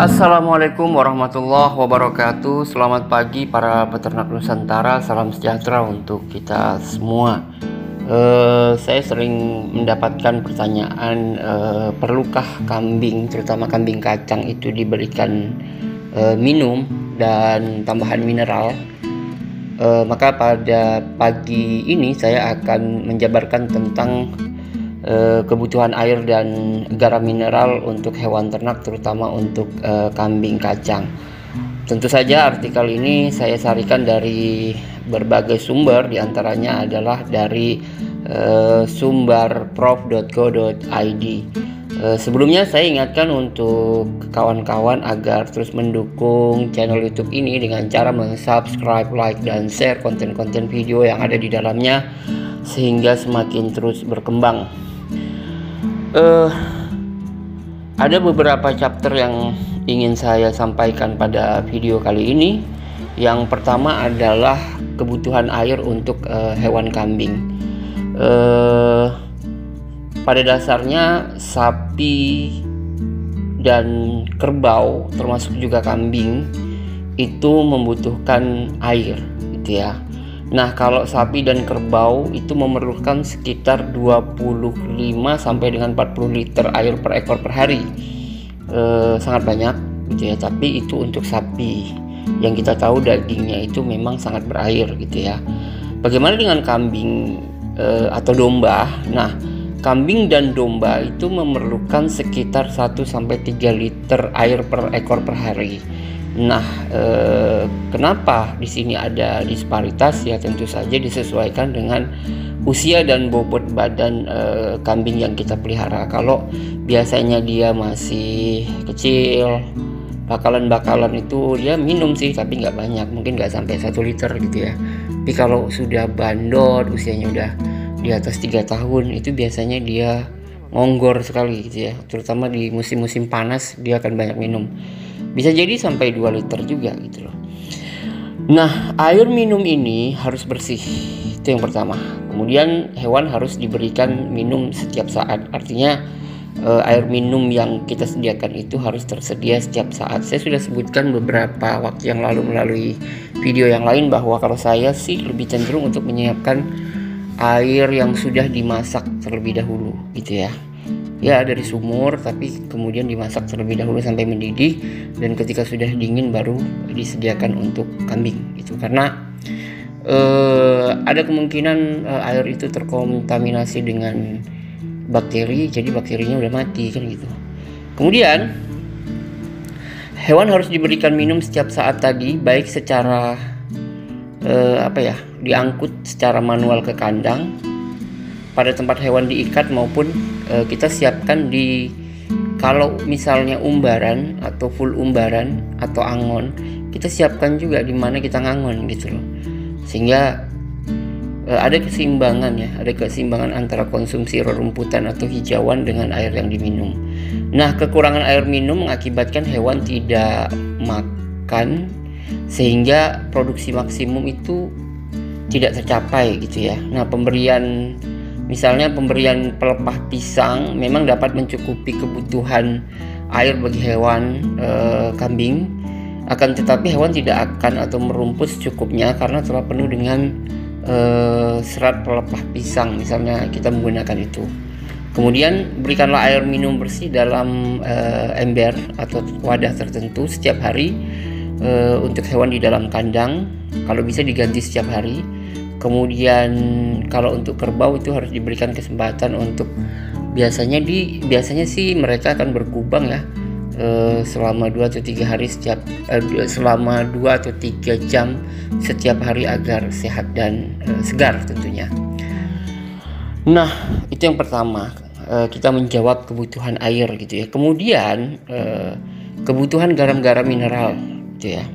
Assalamualaikum warahmatullahi wabarakatuh. Selamat pagi para peternak Nusantara. Salam sejahtera untuk kita semua. Saya sering mendapatkan pertanyaan, perlukah kambing, terutama kambing kacang itu diberikan minum dan tambahan mineral? Maka pada pagi ini saya akan menjabarkan tentang kebutuhan air dan garam mineral untuk hewan ternak, terutama untuk kambing kacang. Tentu saja artikel ini saya sarikan dari berbagai sumber, diantaranya adalah dari sumberprof.co.id. Sebelumnya saya ingatkan untuk kawan-kawan agar terus mendukung channel YouTube ini dengan cara subscribe, like, dan share konten-konten video yang ada di dalamnya sehingga semakin terus berkembang. Ada beberapa chapter yang ingin saya sampaikan pada video kali ini. Yang pertama adalah kebutuhan air untuk hewan kambing. Pada dasarnya sapi dan kerbau, termasuk juga kambing, itu membutuhkan air, gitu ya. Nah, kalau sapi dan kerbau itu memerlukan sekitar 25 sampai dengan 40 liter air per ekor per hari. Sangat banyak gitu ya, tapi itu untuk sapi. Yang kita tahu dagingnya itu memang sangat berair gitu ya. Bagaimana dengan kambing atau domba? Nah, kambing dan domba itu memerlukan sekitar 1 sampai 3 liter air per ekor per hari. Nah, kenapa di sini ada disparitas? Ya tentu saja disesuaikan dengan usia dan bobot badan kambing yang kita pelihara. Kalau biasanya dia masih kecil, bakalan itu dia minum sih, tapi nggak banyak, mungkin nggak sampai 1 liter gitu ya. Tapi kalau sudah bandot, usianya udah di atas 3 tahun, itu biasanya dia ngonggor sekali gitu ya. Terutama di musim-musim panas dia akan banyak minum. Bisa jadi sampai 2 liter juga gitu loh. Nah, air minum ini harus bersih. Itu yang pertama. Kemudian hewan harus diberikan minum setiap saat. Artinya air minum yang kita sediakan itu harus tersedia setiap saat. Saya sudah sebutkan beberapa waktu yang lalu melalui video yang lain bahwa kalau saya sih lebih cenderung untuk menyiapkan air yang sudah dimasak terlebih dahulu gitu ya. Ya, dari sumur, tapi kemudian dimasak terlebih dahulu sampai mendidih, dan ketika sudah dingin baru disediakan untuk kambing gitu. Karena ada kemungkinan air itu terkontaminasi dengan bakteri, jadi bakterinya udah mati kan gitu. Kemudian hewan harus diberikan minum setiap saat tadi, baik secara diangkut secara manual ke kandang pada tempat hewan diikat, maupun kita siapkan kalau misalnya umbaran atau full umbaran atau angon, kita siapkan juga di mana kita ngangon gitu loh, sehingga ada keseimbangan antara konsumsi rerumputan atau hijauan dengan air yang diminum. Nah, kekurangan air minum mengakibatkan hewan tidak makan, sehingga produksi maksimum itu tidak tercapai gitu ya. Nah, misalnya pemberian pelepah pisang memang dapat mencukupi kebutuhan air bagi hewan kambing, akan tetapi hewan tidak akan atau merumput secukupnya karena telah penuh dengan serat pelepah pisang, misalnya kita menggunakan itu. Kemudian berikanlah air minum bersih dalam ember atau wadah tertentu setiap hari untuk hewan di dalam kandang, kalau bisa diganti setiap hari. Kemudian kalau untuk kerbau itu harus diberikan kesempatan untuk biasanya sih mereka akan berkubang ya selama 2 atau 3 hari selama 2 atau 3 jam setiap hari agar sehat dan segar tentunya. Nah, itu yang pertama, kita menjawab kebutuhan air gitu ya. Kemudian kebutuhan garam-garam mineral gitu ya.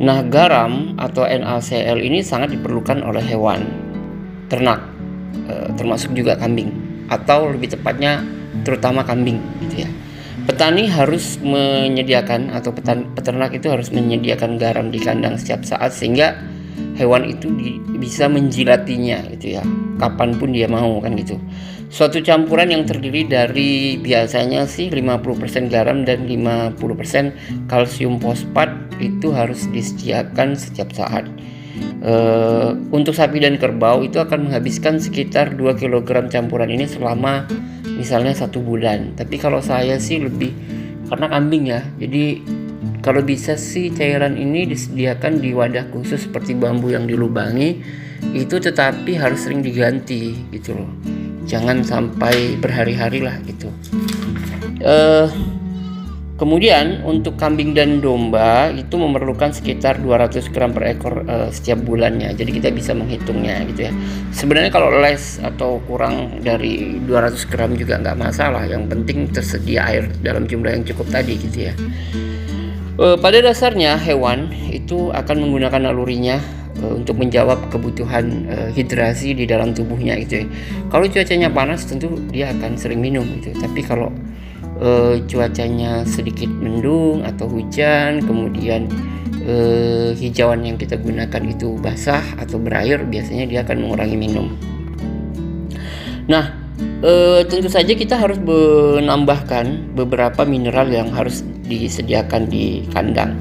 Nah, garam atau NaCl ini sangat diperlukan oleh hewan ternak, termasuk juga kambing, atau lebih tepatnya terutama kambing gitu ya. Petani harus menyediakan, atau peternak itu harus menyediakan garam di kandang setiap saat, sehingga hewan itu bisa menjilatinya gitu ya, kapanpun dia mau kan gitu. Suatu campuran yang terdiri dari biasanya sih 50% garam dan 50% kalsium fosfat itu harus disediakan setiap saat. Untuk sapi dan kerbau itu akan menghabiskan sekitar 2 kg campuran ini selama misalnya 1 bulan. Tapi kalau saya sih lebih, karena kambing ya, jadi kalau bisa sih cairan ini disediakan di wadah khusus seperti bambu yang dilubangi itu, tetapi harus sering diganti gitu loh, jangan sampai berhari-hari lah gitu. Kemudian untuk kambing dan domba itu memerlukan sekitar 200 gram per ekor setiap bulannya. Jadi kita bisa menghitungnya gitu ya. Sebenarnya kalau less atau kurang dari 200 gram juga nggak masalah. Yang penting tersedia air dalam jumlah yang cukup tadi gitu ya. Pada dasarnya hewan itu akan menggunakan nalurinya untuk menjawab kebutuhan hidrasi di dalam tubuhnya gitu ya. Kalau cuacanya panas tentu dia akan sering minum gitu. Tapi kalau cuacanya sedikit mendung atau hujan, kemudian hijauan yang kita gunakan itu basah atau berair, biasanya dia akan mengurangi minum. Nah, tentu saja kita harus menambahkan beberapa mineral yang harus disediakan di kandang.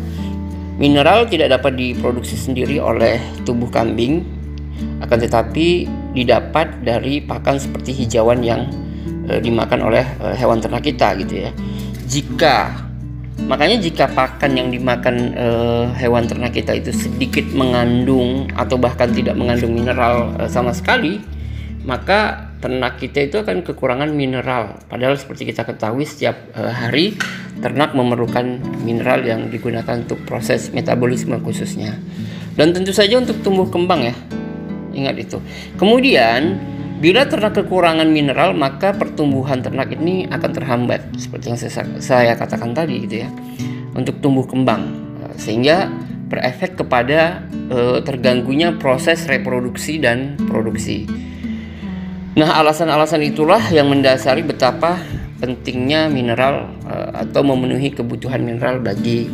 Mineral tidak dapat diproduksi sendiri oleh tubuh kambing, akan tetapi didapat dari pakan seperti hijauan yang dimakan oleh hewan ternak kita gitu ya. Makanya jika pakan yang dimakan hewan ternak kita itu sedikit mengandung atau bahkan tidak mengandung mineral sama sekali, maka ternak kita itu akan kekurangan mineral. Padahal seperti kita ketahui setiap hari ternak memerlukan mineral yang digunakan untuk proses metabolisme khususnya. Dan tentu saja untuk tumbuh kembang ya. Ingat itu. Kemudian bila ternak kekurangan mineral, maka pertumbuhan ternak ini akan terhambat seperti yang saya katakan tadi gitu ya, untuk tumbuh kembang, sehingga berefek kepada terganggunya proses reproduksi dan produksi. Nah, alasan-alasan itulah yang mendasari betapa pentingnya mineral atau memenuhi kebutuhan mineral bagi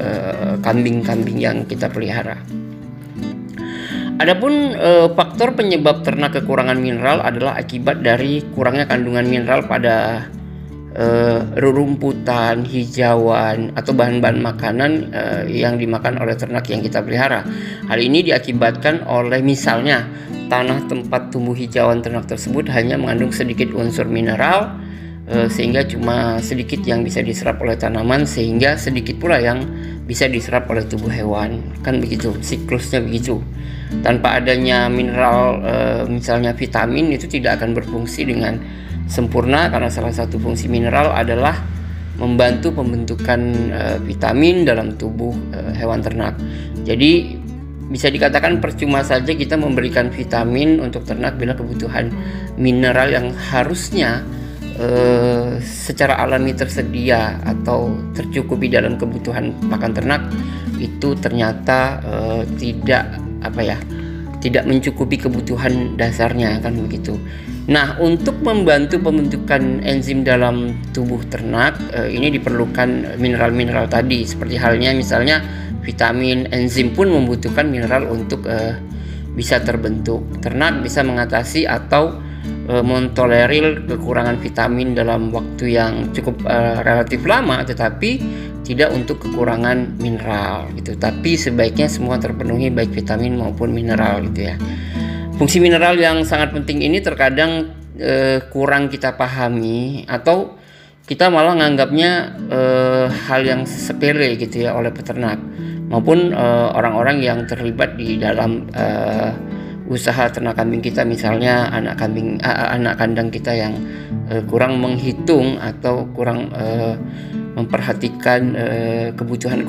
kambing-kambing yang kita pelihara. Adapun faktor penyebab ternak kekurangan mineral adalah akibat dari kurangnya kandungan mineral pada rerumputan, hijauan, atau bahan-bahan makanan yang dimakan oleh ternak yang kita pelihara. Hal ini diakibatkan oleh misalnya tanah tempat tumbuh hijauan ternak tersebut hanya mengandung sedikit unsur mineral, sehingga cuma sedikit yang bisa diserap oleh tanaman, sehingga sedikit pula yang bisa diserap oleh tubuh hewan. Kan begitu, siklusnya begitu. Tanpa adanya mineral, misalnya vitamin, itu tidak akan berfungsi dengan sempurna, karena salah satu fungsi mineral adalah membantu pembentukan vitamin dalam tubuh hewan ternak. Jadi bisa dikatakan percuma saja kita memberikan vitamin untuk ternak bila kebutuhan mineral yang harusnya secara alami tersedia atau tercukupi dalam kebutuhan pakan ternak itu ternyata tidak mencukupi kebutuhan dasarnya, kan begitu. Nah, untuk membantu pembentukan enzim dalam tubuh ternak ini diperlukan mineral-mineral tadi, seperti halnya misalnya vitamin. Enzim pun membutuhkan mineral untuk bisa terbentuk. Ternak bisa mengatasi atau mentolerir kekurangan vitamin dalam waktu yang cukup relatif lama, tetapi tidak untuk kekurangan mineral gitu. Tapi sebaiknya semua terpenuhi, baik vitamin maupun mineral gitu ya. Fungsi mineral yang sangat penting ini terkadang kurang kita pahami, atau kita malah menganggapnya hal yang sepele gitu ya oleh peternak maupun orang-orang yang terlibat di dalam usaha ternak kambing kita, misalnya anak kandang kita yang kurang menghitung atau kurang memperhatikan kebutuhan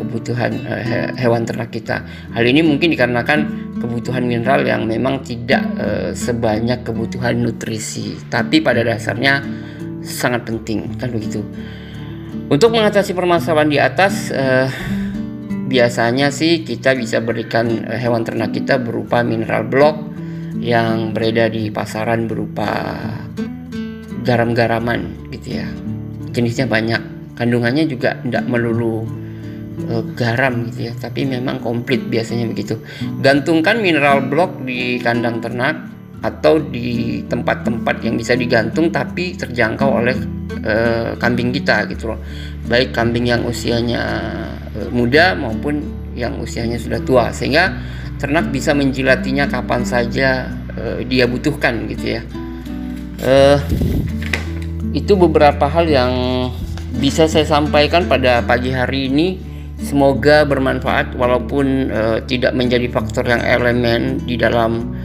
hewan ternak kita. Hal ini mungkin dikarenakan kebutuhan mineral yang memang tidak sebanyak kebutuhan nutrisi, tapi pada dasarnya sangat penting, kan begitu. Untuk mengatasi permasalahan di atas, biasanya sih kita bisa berikan hewan ternak kita berupa mineral block yang beredar di pasaran berupa garam-garaman gitu ya. Jenisnya banyak, kandungannya juga tidak melulu garam gitu ya, tapi memang komplit biasanya begitu. Gantungkan mineral block di kandang ternak atau di tempat-tempat yang bisa digantung tapi terjangkau oleh kambing kita gitu loh, baik kambing yang usianya muda maupun yang usianya sudah tua, sehingga ternak bisa menjilatinya kapan saja dia butuhkan gitu ya. Itu beberapa hal yang bisa saya sampaikan pada pagi hari ini. Semoga bermanfaat walaupun tidak menjadi faktor yang elemen di dalam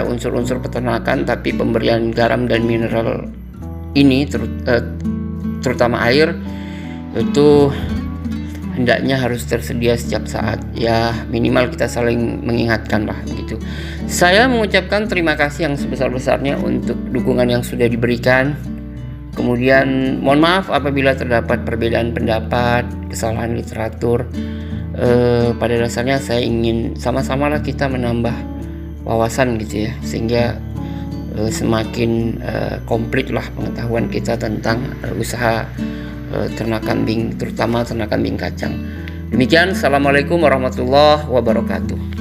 unsur-unsur peternakan, tapi pemberian garam dan mineral ini terutama air itu hendaknya harus tersedia setiap saat ya, minimal kita saling mengingatkan lah begitu. Saya mengucapkan terima kasih yang sebesar-besarnya untuk dukungan yang sudah diberikan. Kemudian mohon maaf apabila terdapat perbedaan pendapat, kesalahan literatur. Pada dasarnya saya ingin sama-sama lah kita menambah wawasan gitu ya, sehingga semakin komplit lah pengetahuan kita tentang usaha ternak kambing, terutama ternak kambing kacang. Demikian, assalamualaikum warahmatullahi wabarakatuh.